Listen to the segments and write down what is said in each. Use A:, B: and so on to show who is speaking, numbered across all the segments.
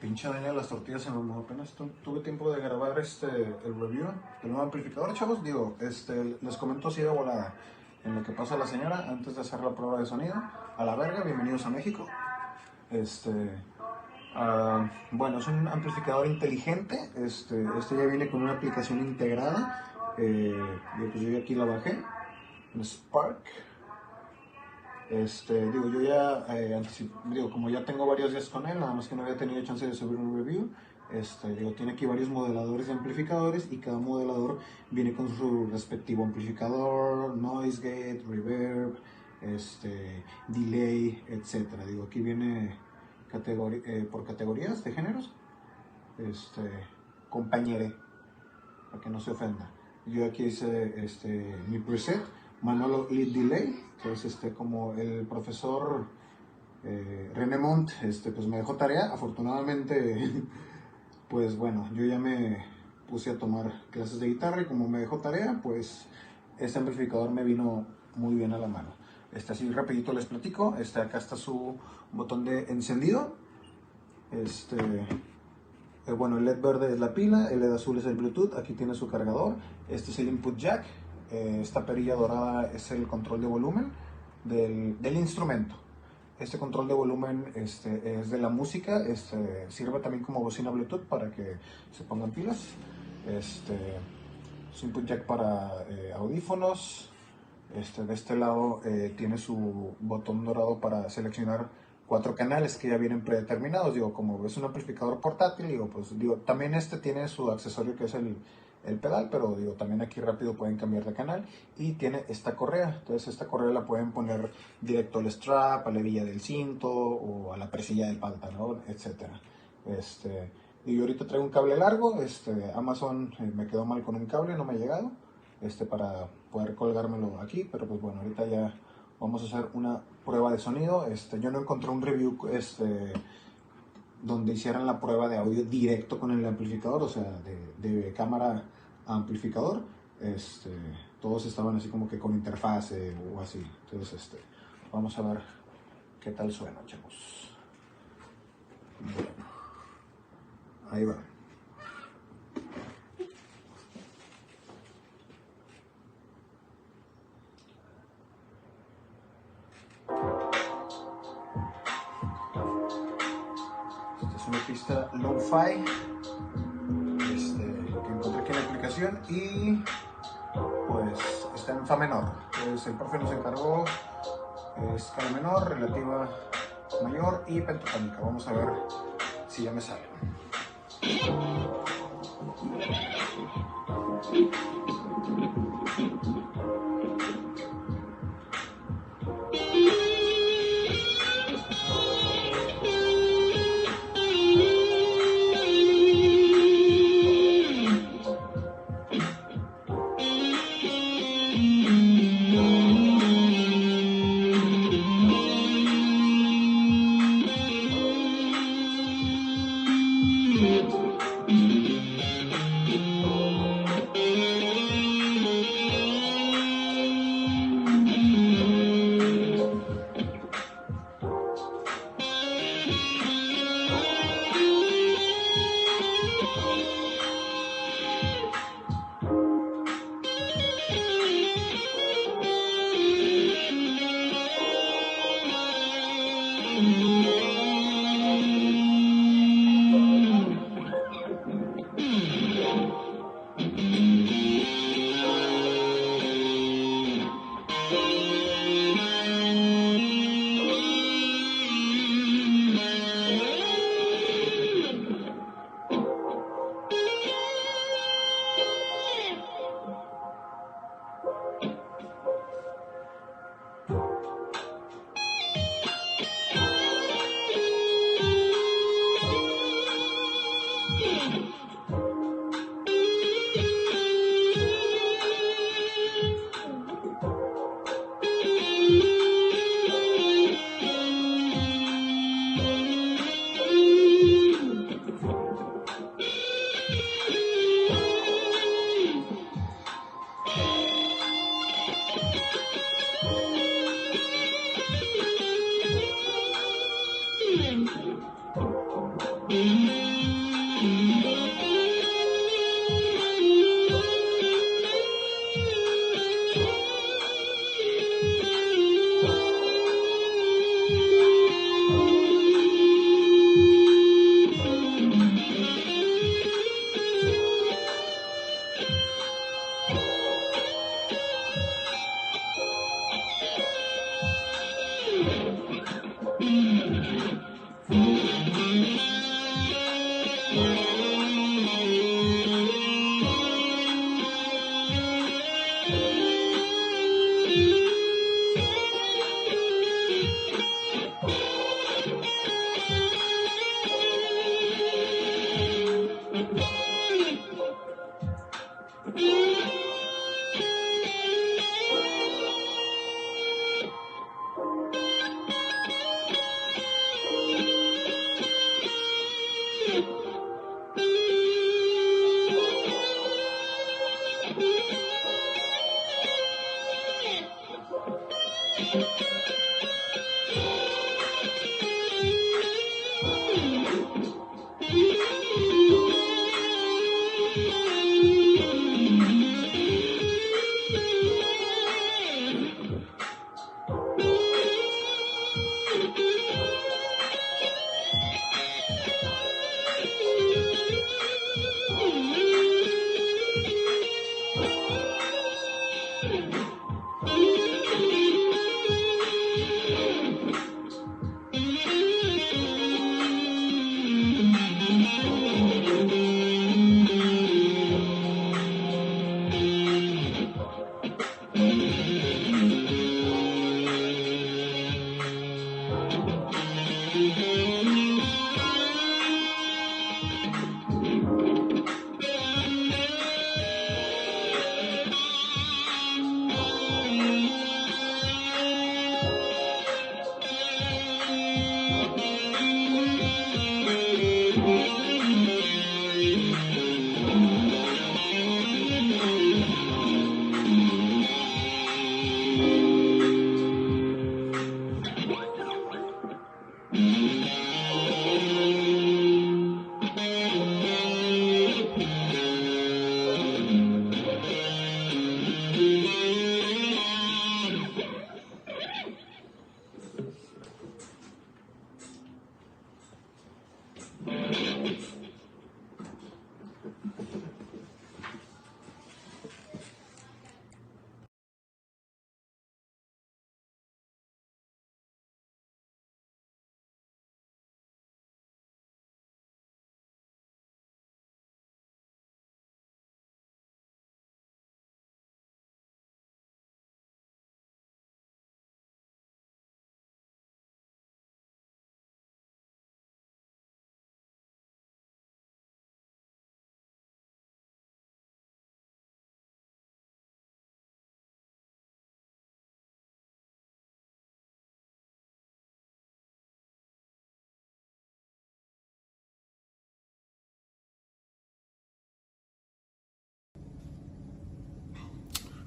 A: Pinche daña las tortillas se me mojó. Apenas tuve tiempo de grabar el review del nuevo amplificador, chavos. Digo, les comento así de volada en lo que pasa la señora antes de hacer la prueba de sonido. A la verga, bienvenidos a México. Bueno, es un amplificador inteligente. Este ya viene con una aplicación integrada. Pues yo aquí la bajé. En Spark. Digo, yo ya como ya tengo varios días con él, nada más que no había tenido chance de subir un review. Digo, tiene aquí varios modeladores de amplificadores y cada modelador viene con su respectivo amplificador, noise gate, reverb, delay, etcétera. Digo, aquí viene por categorías de géneros, compañere, para que no se ofenda. Yo aquí hice mi preset, Manolo Lead Delay. Entonces, como el profesor René Montt, pues me dejó tarea. Afortunadamente, pues bueno, yo ya me puse a tomar clases de guitarra y como me dejó tarea, pues este amplificador me vino muy bien a la mano. Así rapidito les platico. Acá está su botón de encendido. Bueno, el LED verde es la pila, el LED azul es el Bluetooth, aquí tiene su cargador. Este es el input jack. Esta perilla dorada es el control de volumen del instrumento. Este control de volumen es de la música. Sirve también como bocina Bluetooth para que se pongan pilas. Es input jack para audífonos. De este lado tiene su botón dorado para seleccionar 4 canales que ya vienen predeterminados. Digo, como es un amplificador portátil, también tiene su accesorio que es el pedal, pero digo, también aquí rápido pueden cambiar de canal. Y tiene esta correa. Entonces esta correa la pueden poner directo al strap, a la hebilla del cinto o a la presilla del pantalón, etcétera. Y yo ahorita traigo un cable largo. Amazon me quedó mal con un cable, no me ha llegado para poder colgármelo aquí, pero pues bueno, ahorita ya vamos a hacer una prueba de sonido. Yo no encontré un review donde hicieran la prueba de audio directo con el amplificador, o sea, de cámara a amplificador. Todos estaban así como que con interfase o así. Entonces, vamos a ver qué tal suena, chavos. Bueno, ahí va. Una pista lo-fi que encontré aquí en la aplicación y pues está en fa menor. Entonces el profe nos encargó escala menor, relativa mayor y pentatónica. Vamos a ver si ya me sale.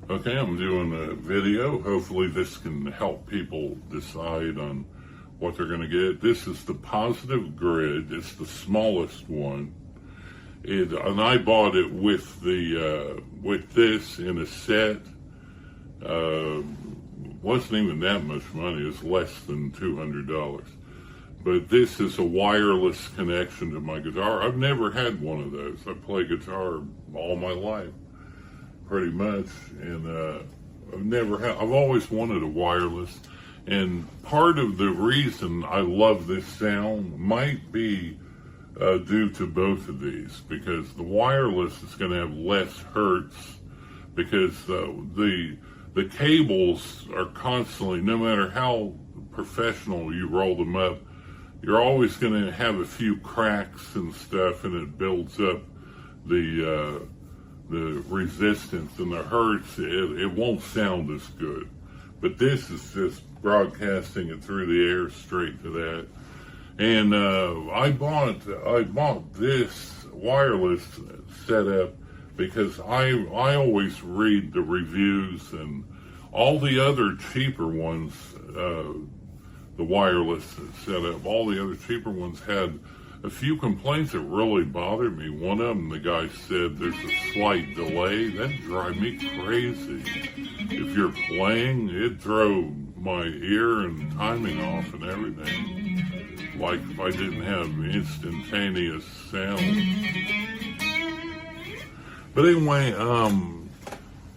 B: Okay, I'm doing a video. Hopefully this can help people decide on what they're going to get. This is the positive grid. It's the smallest one. And I bought it with this in a set. Wasn't even that much money. It was less than $200. But this is a wireless connection to my guitar. I've never had one of those. I play guitar all my life, pretty much, and I've always wanted a wireless, and part of the reason I love this sound might be due to both of these, because the wireless is going to have less hertz, because the cables are constantly, no matter how professional you roll them up, you're always going to have a few cracks and stuff, and it builds up the resistance and the hertz. It won't sound as good. But this is just broadcasting it through the air straight to that. And I bought this wireless setup because I always read the reviews, and all the other cheaper ones, the wireless setup, all the other cheaper ones had a few complaints that really bothered me. One of them, the guy said there's a slight delay. That drive me crazy. If you're playing, it drove my ear and timing off and everything. Like if I didn't have instantaneous sound. But anyway,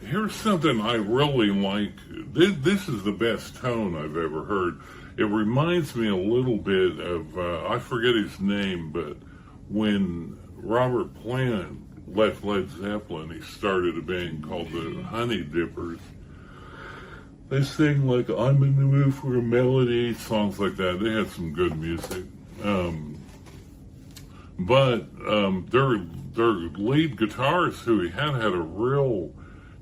B: here's something I really like. This is the best tone I've ever heard. It reminds me a little bit of, I forget his name, but when Robert Plant left Led Zeppelin, he started a band called the Honey Dippers. They sing like I'm in the mood for a melody, songs like that. They had some good music. But their lead guitarist who he had a real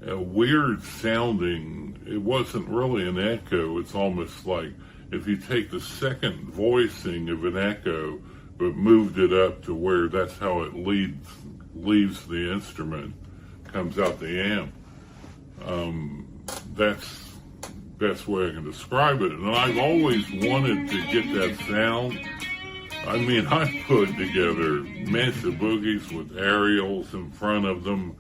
B: weird sounding, it wasn't really an echo. It's almost like if you take the second voicing of an echo, but moved it up to where that's how it leaves the instrument, comes out the amp. That's best way I can describe it. And I've always wanted to get that sound. I mean, I put together Mesa Boogies with aerials in front of them,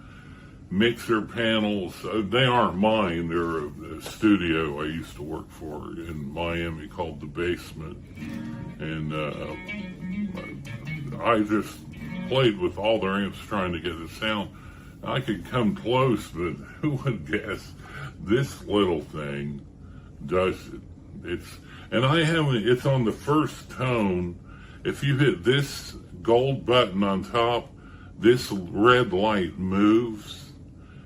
B: mixer panels. They aren't mine. They're a studio I used to work for in Miami called The Basement. And I just played with all their amps trying to get the sound. I could come close, but who would guess this little thing does it? It's on the first tone. If you hit this gold button on top, this red light moves,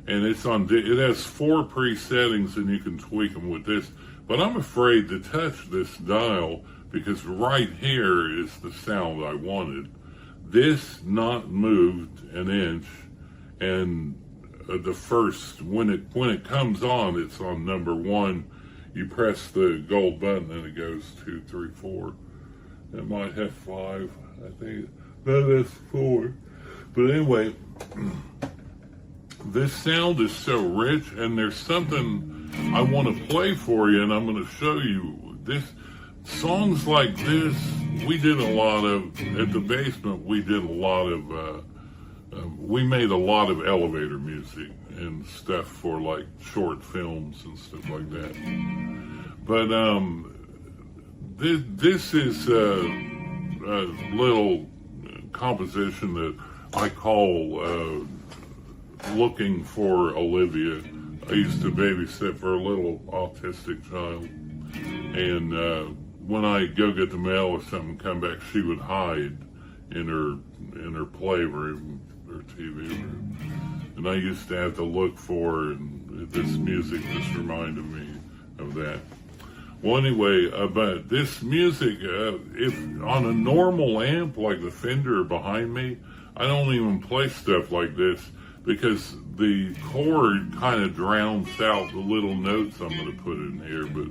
B: and it has 4 presettings, and you can tweak them with this. But I'm afraid to touch this dial because right here is the sound I wanted. This not moved an inch. And the first, when it comes on, it's on number 1. You press the gold button and it goes 2, 3, 4. It might have 5. I think that is 4. But anyway, this sound is so rich, and there's something I want to play for you, and I'm going to show you this. Songs like this, we did a lot of at the basement. We did a lot of. We made a lot of elevator music and stuff for like short films and stuff like that. But this is a little composition that I call Looking for Olivia. I used to babysit for a little autistic child. And when I go get the mail or something, come back, she would hide in her playroom, her TV room, and I used to have to look for her, and this music just reminded me of that. Well, anyway, but this music, if on a normal amp like the Fender behind me, I don't even play stuff like this because the chord kind of drowns out the little notes I'm going to put in here, but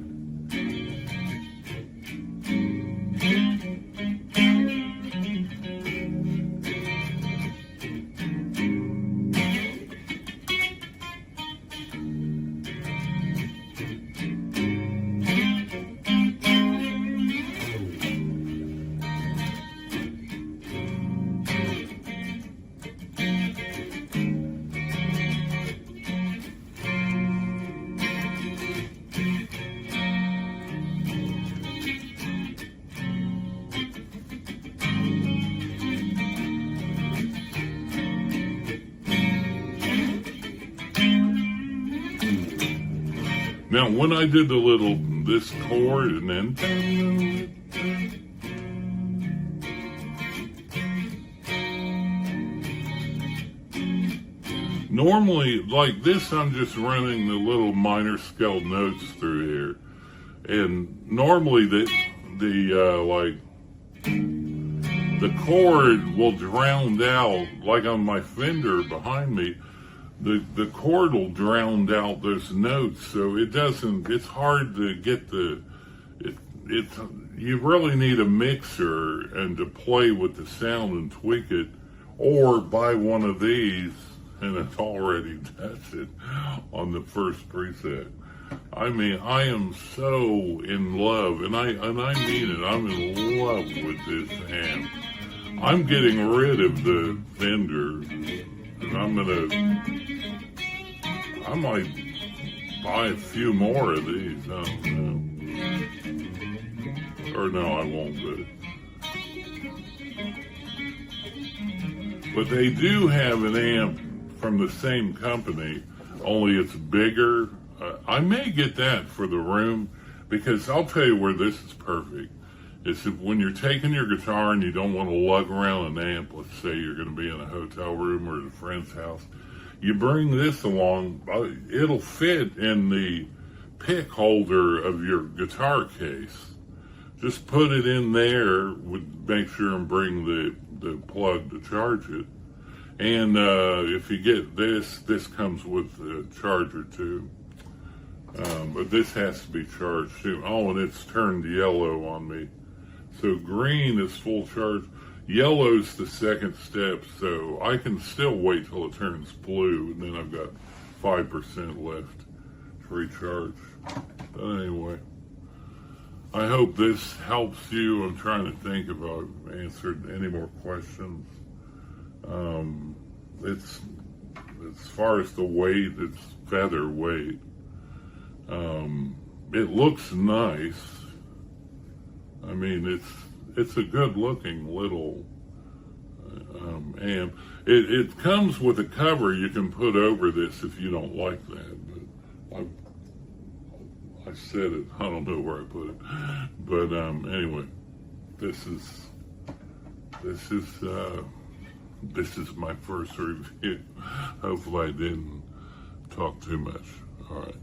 B: now, when I did this chord and then, normally like this, I'm just running the little minor scale notes through here, and normally the chord will drown out, like on my Fender behind me. The chord will drown out those notes, so it's hard to get you really need a mixer and to play with the sound and tweak it, or buy one of these and it's already tested on the first preset. I mean, I am so in love, and I mean it, I'm in love with this amp. I'm getting rid of the Fender, and I might buy a few more of these. I don't know. Or no, I won't, but they do have an amp from the same company, only it's bigger. I may get that for the room, because I'll tell you where this is perfect. It's when you're taking your guitar and you don't want to lug around an amp. Let's say you're going to be in a hotel room or at a friend's house. You bring this along, it'll fit in the pick holder of your guitar case. Just put it in there, make sure and bring the plug to charge it. And if you get this comes with the charger too. But this has to be charged too. Oh, and it's turned yellow on me. So green is full charge. Yellow's the second step, so I can still wait till it turns blue, and then I've got 5% left to recharge. But anyway, I hope this helps you. I'm trying to think if I've answered any more questions. It's, as far as the weight, it's featherweight. It looks nice. I mean, it's a good looking little amp. It comes with a cover you can put over this if you don't like that. But I said it. I don't know where I put it. But anyway, this is my first review. Hopefully I didn't talk too much. All right.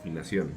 C: Afinación.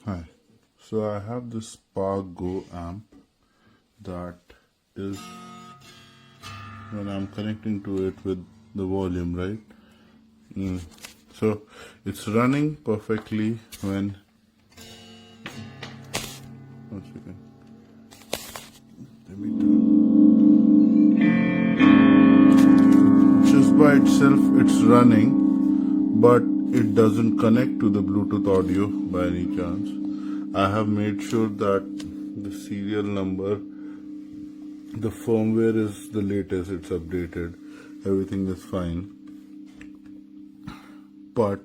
D: Hi, so I have this Spark Go amp that is when I'm connecting to it with the volume, right? So it's running perfectly when, one second, let me turn. Just by itself it's running, but it doesn't connect to the Bluetooth audio by any chance. I have made sure that the serial number, the firmware is the latest, it's updated, everything is fine. But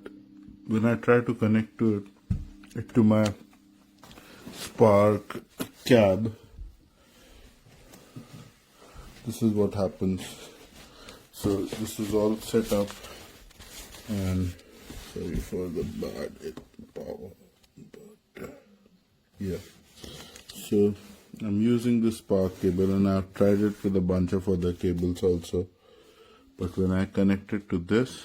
D: when I try to connect to it to my Spark cab, this is what happens. So this is all set up, and sorry for the bad power. But, yeah. So I'm using the spark cable, and I've tried it with a bunch of other cables also. But when I connect it to this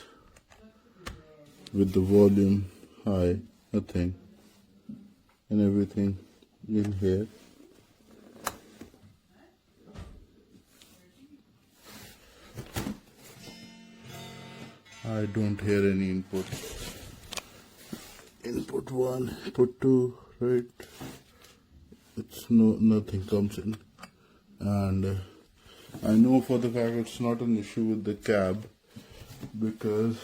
D: with the volume high, nothing, and everything in here, I don't hear any input. Input 1, input 2, right? It's nothing comes in, and I know for the fact it's not an issue with the cab, because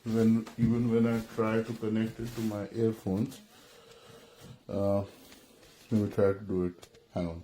D: even when I try to connect it to my earphones, let me try to do it. Hang on.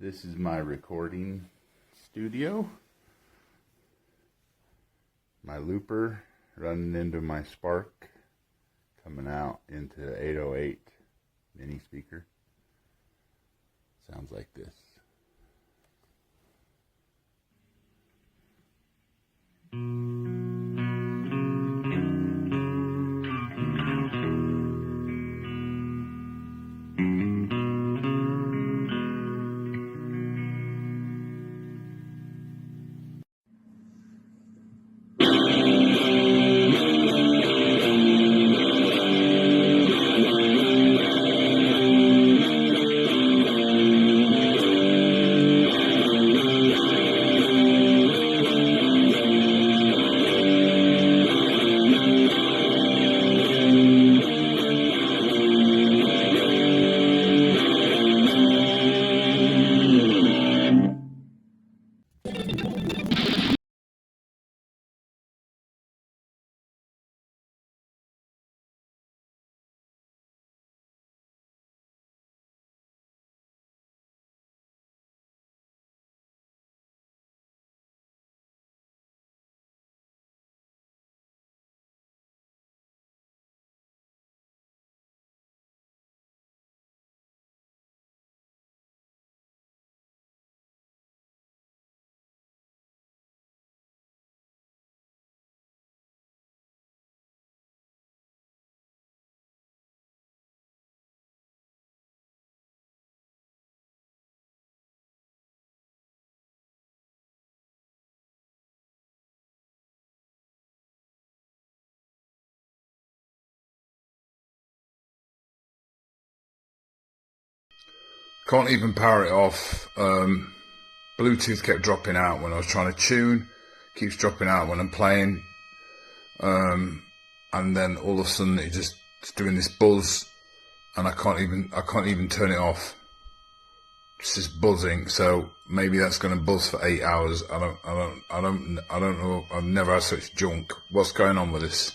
D: This is my recording studio. My looper running into my Spark, coming out into 808 mini speaker. Sounds like this.
C: Can't even power it off. Bluetooth kept dropping out when I was trying to tune. Keeps dropping out when I'm playing. And then all of a sudden it's doing this buzz, and I can't even turn it off. It's just buzzing. So maybe that's going to buzz for 8 hours. I don't know. I've never had such junk. What's going on with this?